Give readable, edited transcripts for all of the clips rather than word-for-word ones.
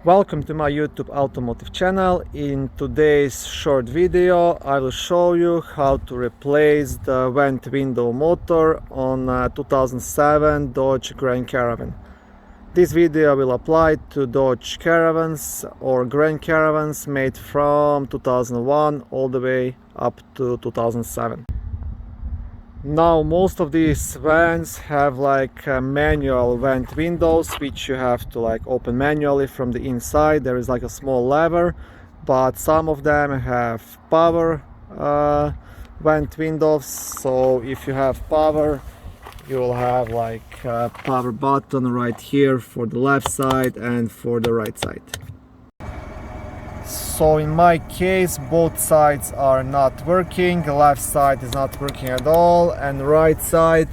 Welcome to my YouTube automotive channel. In today's short video I will show you how to replace the vent window motor on a 2007 Dodge Grand Caravan. This video will apply to Dodge Caravans or Grand Caravans made from 2001 all the way up to 2007. Now most of these vans have like manual vent windows which you have to like open manually from the inside. There is like a small lever, but some of them have power vent windows. So if you have power, you will have like a power button right here for the left side and for the right side. So in my case both sides are not working. The left side is not working at all and the right side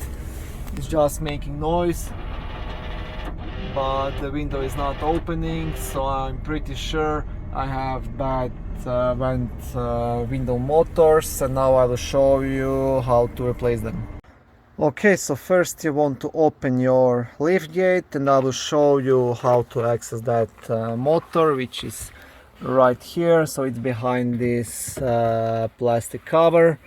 is just making noise, but the window is not opening, so I'm pretty sure I have bad vent window motors, and now I will show you how to replace them. Okay, so first you want to open your lift gate and I will show you how to access that motor, which is right here. So it's behind this plastic cover.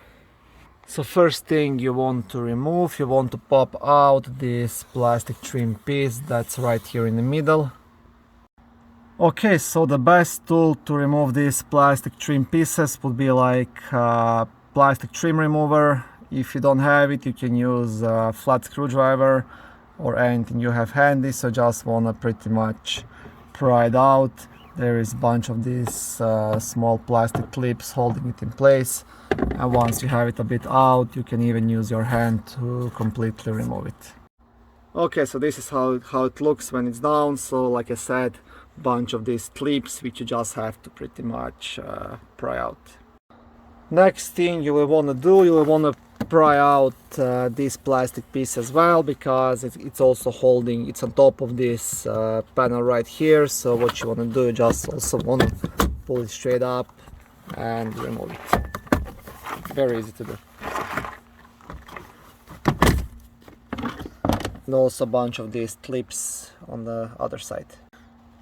So first thing you want to remove, you want to pop out this plastic trim piece that's right here in the middle. Okay, so the best tool to remove these plastic trim pieces would be like plastic trim remover. If you don't have it, you can use a flat screwdriver or anything you have handy. So just wanna pretty much pry it out. There is a bunch of these small plastic clips holding it in place, and once you have it a bit out, you can even use your hand to completely remove it. Okay, so this is how it looks when it's down. So like I said, bunch of these clips which you just have to pretty much pry out. Next thing you will want to do, you will want to pry out this plastic piece as well, because it's also holding, it's on top of this panel right here. So what you want to do, you just also want to pull it straight up and remove it. Very easy to do. And also a bunch of these clips on the other side.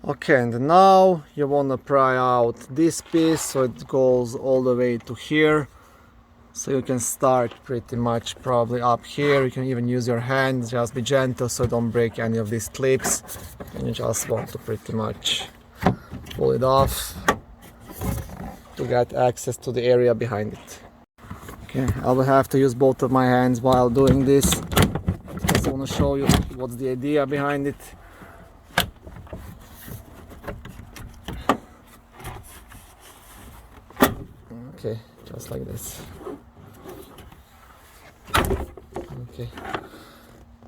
Okay, and now you want to pry out this piece, so it goes all the way to here. So you can start pretty much probably up here. You can even use your hands, just be gentle so don't break any of these clips. And you just want to pretty much pull it off to get access to the area behind it. Okay, I will have to use both of my hands while doing this. Just want to show you what's the idea behind it. Okay, just like this. Okay,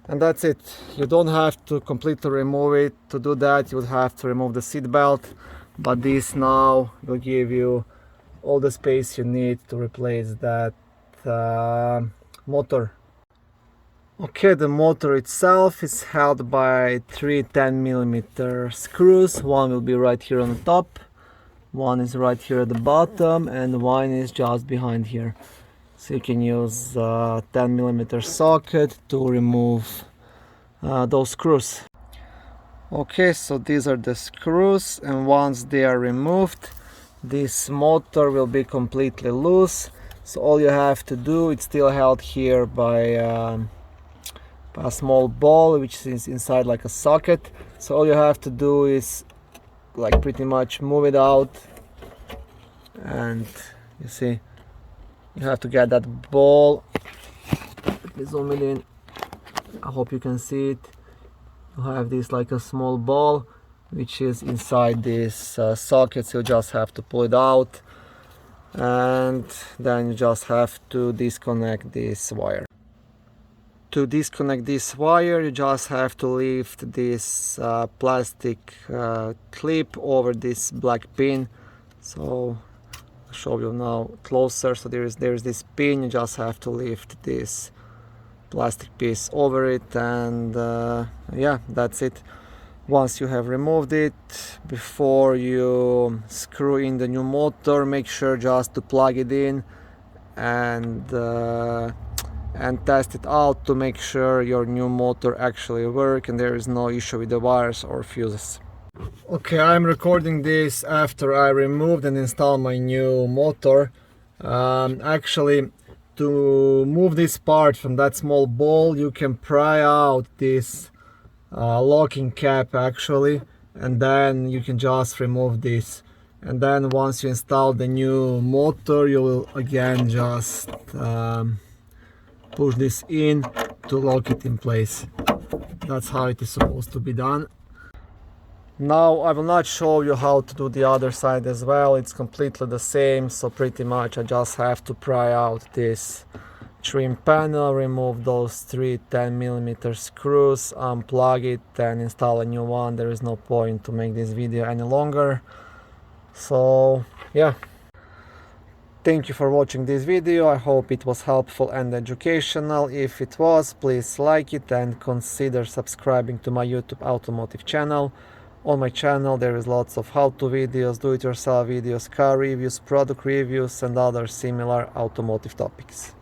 and that's it. You don't have to completely remove it. To do that you would have to remove the seat belt, but this now will give you all the space you need to replace that motor. Okay, the motor itself is held by three 10mm screws. One will be right here on the top, one is right here at the bottom, and one is just behind here. So you can use a 10mm socket to remove those screws. Okay, so these are the screws, and once they are removed, this motor will be completely loose. So all you have to do, it's still held here by a small ball which is inside like a socket. So all you have to do is like pretty much move it out, and you see you have to get that ball. Let me zoom it in. I hope you can see it. You have this like a small ball which is inside this socket, so you just have to pull it out, and then you just have to disconnect this wire. To disconnect this wire, you just have to lift this plastic clip over this black pin. So I'll show you now closer. So there is this pin, you just have to lift this plastic piece over it, and yeah, that's it. Once you have removed it, before you screw in the new motor, make sure just to plug it in and test it out to make sure your new motor actually works and there is no issue with the wires or fuses. Okay, I'm recording this after I removed and installed my new motor. Actually, to move this part from that small ball, you can pry out this locking cap actually, and then you can just remove this. And then once you install the new motor, you will again just push this in to lock it in place. That's how it is supposed to be done. Now I will not show you how to do the other side as well. It's completely the same, so pretty much I just have to pry out this trim panel, remove those three 10mm screws, unplug it and install a new one. There is no point to make this video any longer. So yeah, thank you for watching this video. I hope it was helpful and educational. If it was, please like it and consider subscribing to my YouTube automotive channel. On my channel there is lots of how-to videos, do-it-yourself videos, car reviews, product reviews and other similar automotive topics.